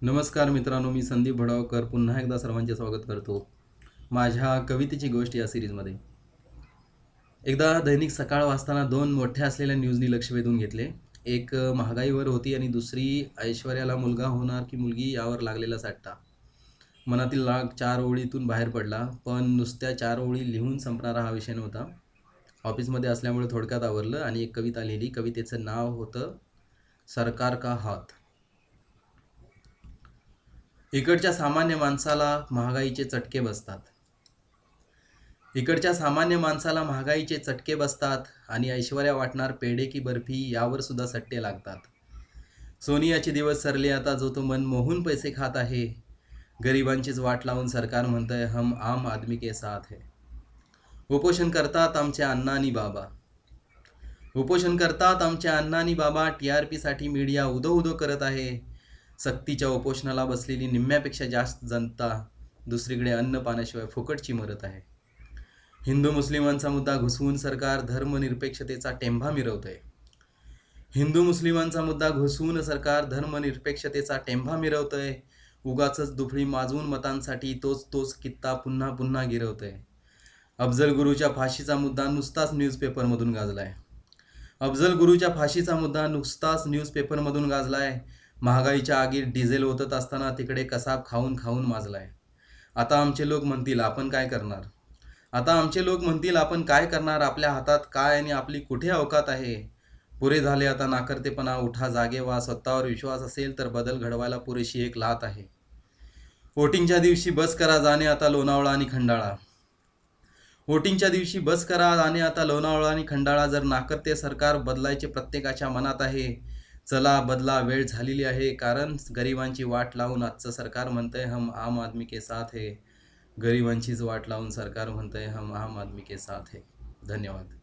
नमस्कार मित्रांनो, मी संदीप भडावकर पुन्हा एकदा सर्वांचे स्वागत करतो माझ्या कवितेची गोष्ट या सिरीजमध्ये. एकदा दैनिक सकाळ वाचताना दोन मोठ्या असलेल्या न्यूजनी लक्ष वेधून घेतले. एक महागाईवर होती आणि दुसरी ऐश्वर्याला मुलगा होणार की मुलगी यावर लागलेला सट्टा. मनातील राग चार ओळीतून बाहेर पडला, पण नुसत्या चार ओळी लिहून संपणारा हा विषय नव्हता. ऑफिसमध्ये असल्यामुळे थोडक्यात आवरलं आणि एक कविता लिहिली. कवितेचं नाव होतं सरकार का हात. इकडच्या सामान्य माणसाला महागाईचे चटके बसतात. इकडच्या सामान्य माणसाला महागाईचे चटके बसतात आणि ऐश्वर्या वाटणार पेढे की बर्फी यावर सुद्धा सट्टे लागतात. सोनियाचे दिवस सरले आता, जो तो मनमोहून पैसे खात आहे. गरिबांचीच वाट लावून सरकार म्हणतंय हम आम आदमी के साथ है. उपोषण करतात आमचे अण्णा आणि बाबा. उपोषण करतात आमचे अण्णा आणि बाबा. TRP साठी मीडिया उदो उदो करत आहे. सक्तीच्या उपोषणाला बसलेली निम्म्यापेक्षा जास्त जनता दुसरीकडे अन्न पाण्याशिवाय फुकटची मरत आहे. हिंदू मुस्लिमांचा मुद्दा घुसवून सरकार धर्मनिरपेक्षतेचा टेंभा मिरवतंय. हिंदू मुस्लिमांचा मुद्दा घुसवून सरकार धर्मनिरपेक्षतेचा टेंभा मिरवतंय. उगाचच दुफळी माजवून मतांसाठी तोच कित्ता पुन्हा पुन्हा गिरवतंय. अफजल गुरुच्या फाशीचा मुद्दा नुसताच न्यूजपेपरमधून गाजलाय. अफजल गुरुच्या फाशीचा मुद्दा नुसताच न्यूजपेपरमधून गाजलाय. महागाईच्या आगीत डिझेल ओतत असताना तिकडे कसाब खाऊन खाऊन माजलाय. आता आमचे लोक म्हणतील आपण काय करणार. आता आमचे लोक म्हणतील आपण काय करणार. आपल्या हातात काय आणि आपली कुठे अवकात आहे. पुरे झाले आता नाकर्तेपणा. उठा जागे व्हा. स्वतःवर विश्वास असेल तर बदल घडवायला पुरेशी एक लात आहे. वोटिंगच्या दिवशी बस करा जाणे आता लोणावळा आणि खंडाळा. वोटिंगच्या दिवशी बस करा आणि आता लोणावळा आणि खंडाळा. जर नाकर्ते सरकार बदलायचे प्रत्येकाच्या मनात आहे, चला बदला, वेळ झालेली आहे. कारण गरिबांची वाट लावून आजचं सरकार म्हणतंय हम आम आदमी के साथ है. गरिबांचीच वाट लावून सरकार म्हणतंय हम आम आदमी के साथ है. धन्यवाद.